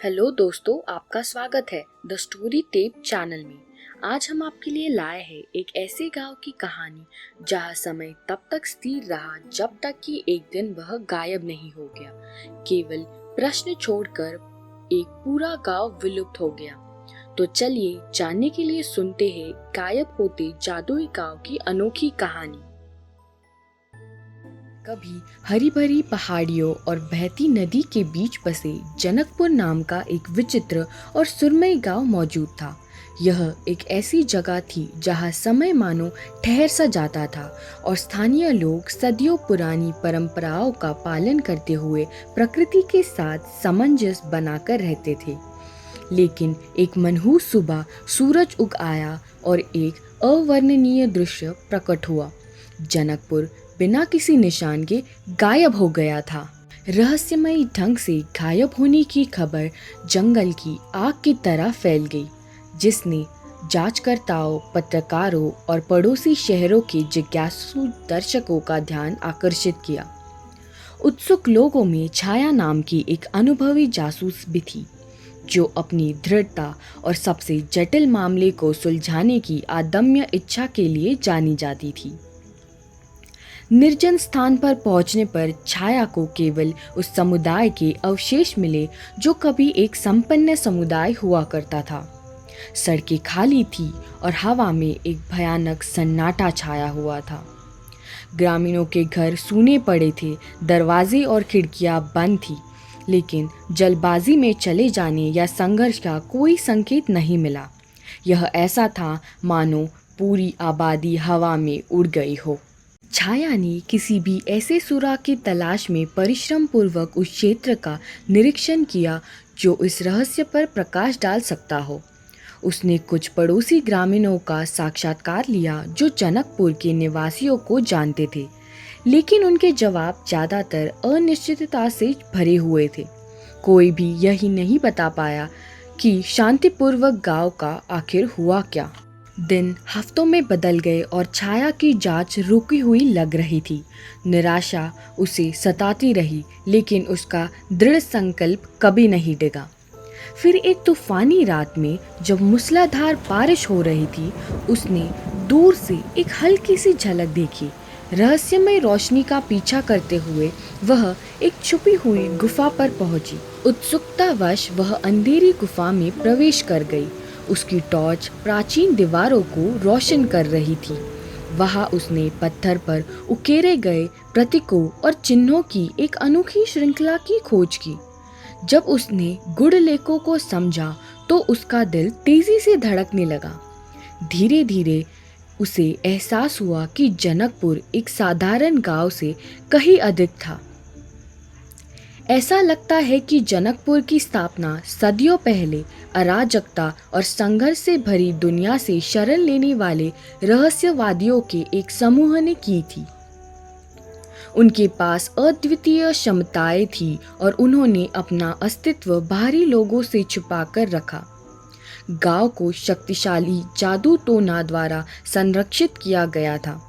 Hello दोस्तों, आपका स्वागत है द स्टोरी टेप चैनल में। आज हम आपके लिए लाए हैं एक ऐसे गांव की कहानी जहां समय तब तक स्थिर रहा जब तक कि एक दिन वह गायब नहीं हो गया। केवल प्रश्न छोड़कर एक पूरा गांव विलुप्त हो गया। तो चलिए जानने के लिए सुनते हैं गायब होते जादुई गांव की अनोखी कहानी। कभी हरी भरी पहाड़ियों और बहती नदी के बीच बसे जनकपुर नाम का एक विचित्र और सुरमई गांव मौजूद था। यह एक ऐसी जगह थी जहां समय मानो ठहर सा जाता था और स्थानीय लोग सदियों पुरानी परंपराओं का पालन करते हुए प्रकृति के साथ सामंजस्य बनाकर रहते थे। लेकिन एक मनहूस सुबह सूरज उग आया और एक अवर्णनीय दृश्य प्रकट हुआ। जनकपुर बिना किसी निशान के गायब हो गया था। रहस्यमयी ढंग से गायब होने की खबर जंगल की आग की तरह फैल गई, जिसने जांचकर्ताओं, पत्रकारों और पड़ोसी शहरों के जिज्ञासु दर्शकों का ध्यान आकर्षित किया। उत्सुक लोगों में छाया नाम की एक अनुभवी जासूस भी थी, जो अपनी दृढ़ता और सबसे जटिल मामले को सुलझाने की अदम्य इच्छा के लिए जानी जाती थी। निर्जन स्थान पर पहुंचने पर छाया को केवल उस समुदाय के अवशेष मिले जो कभी एक संपन्न समुदाय हुआ करता था। सड़कें खाली थी और हवा में एक भयानक सन्नाटा छाया हुआ था। ग्रामीणों के घर सूने पड़े थे, दरवाजे और खिड़कियां बंद थी, लेकिन जल्दबाजी में चले जाने या संघर्ष का कोई संकेत नहीं मिला। यह ऐसा था मानो पूरी आबादी हवा में उड़ गई हो। छाया ने किसी भी ऐसे सुराग की तलाश में परिश्रम पूर्वक उस क्षेत्र का निरीक्षण किया जो इस रहस्य पर प्रकाश डाल सकता हो। उसने कुछ पड़ोसी ग्रामीणों का साक्षात्कार लिया जो जनकपुर के निवासियों को जानते थे, लेकिन उनके जवाब ज़्यादातर अनिश्चितता से भरे हुए थे। कोई भी यही नहीं बता पाया कि शांतिपूर्वक गांव का आखिर हुआ क्या। दिन हफ्तों में बदल गए और छाया की जांच रुकी हुई लग रही थी। निराशा उसे सताती रही, लेकिन उसका दृढ़ संकल्प कभी नहीं डिगा। फिर एक तूफानी रात में जब मूसलाधार बारिश हो रही थी, उसने दूर से एक हल्की सी झलक देखी। रहस्यमय रोशनी का पीछा करते हुए वह एक छुपी हुई गुफा पर पहुंची। उत्सुकतावश वह अंधेरी गुफा में प्रवेश कर गई। उसकी टॉर्च प्राचीन दीवारों को रोशन कर रही थी। वहां उसने पत्थर पर उकेरे गए प्रतीकों और चिन्हों की एक अनोखी श्रृंखला की खोज की। जब उसने गुड़ लेखों को समझा तो उसका दिल तेजी से धड़कने लगा। धीरे धीरे उसे एहसास हुआ कि जनकपुर एक साधारण गांव से कहीं अधिक था। ऐसा लगता है कि जनकपुर की स्थापना सदियों पहले अराजकता और संघर्ष से भरी दुनिया से शरण लेने वाले रहस्यवादियों के एक समूह ने की थी। उनके पास अद्वितीय क्षमताएं थी और उन्होंने अपना अस्तित्व बाहरी लोगों से छुपाकर रखा। गांव को शक्तिशाली जादू टोना द्वारा संरक्षित किया गया था,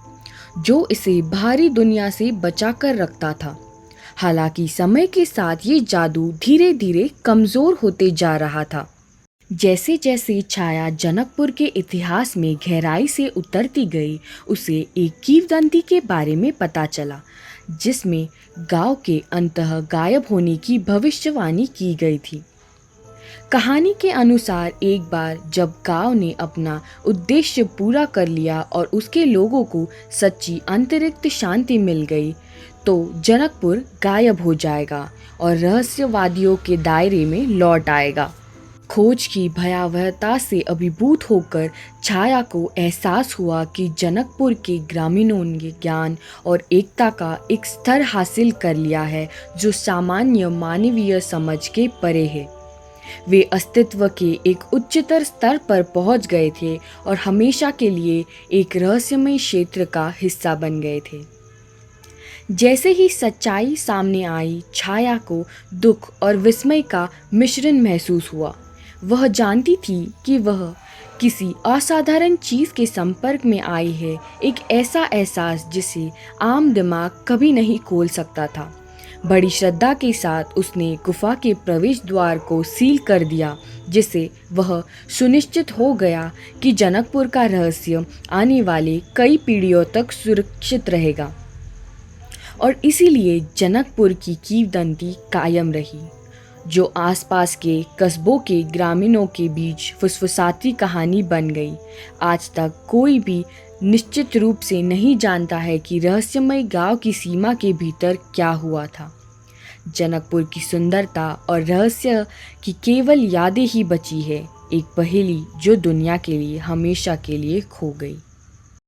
जो इसे बाहरी दुनिया से बचाकर रखता था। हालांकि समय के साथ ये जादू धीरे धीरे कमजोर होते जा रहा था। जैसे जैसे छाया जनकपुर के इतिहास में गहराई से उतरती गई, उसे एक किंवदंती के बारे में पता चला, जिसमें गांव के अंततः गायब होने की भविष्यवाणी की गई थी। कहानी के अनुसार एक बार जब गांव ने अपना उद्देश्य पूरा कर लिया और उसके लोगों को सच्ची आंतरिक शांति मिल गई, तो जनकपुर गायब हो जाएगा और रहस्यवादियों के दायरे में लौट आएगा। खोज की भयावहता से अभिभूत होकर छाया को एहसास हुआ कि जनकपुर के ग्रामीणों ने ज्ञान और एकता का एक स्तर हासिल कर लिया है जो सामान्य मानवीय समझ के परे है। वे अस्तित्व के एक उच्चतर स्तर पर पहुंच गए थे और हमेशा के लिए एक रहस्यमय क्षेत्र का हिस्सा बन गए थे। जैसे ही सच्चाई सामने आई, छाया को दुख और विस्मय का मिश्रण महसूस हुआ। वह जानती थी कि वह किसी असाधारण चीज़ के संपर्क में आई है, एक ऐसा एहसास जिसे आम दिमाग कभी नहीं खोल सकता था। बड़ी श्रद्धा के साथ उसने गुफा के प्रवेश द्वार को सील कर दिया, जिससे वह सुनिश्चित हो गया कि जनकपुर का रहस्य आने वाले कई पीढ़ियों तक सुरक्षित रहेगा। और इसीलिए जनकपुर की किंवदंती कायम रही, जो आसपास के कस्बों के ग्रामीणों के बीच फुसफुसाती कहानी बन गई। आज तक कोई भी निश्चित रूप से नहीं जानता है कि रहस्यमय गांव की सीमा के भीतर क्या हुआ था। जनकपुर की सुंदरता और रहस्य की केवल यादें ही बची है, एक पहेली जो दुनिया के लिए हमेशा के लिए खो गई।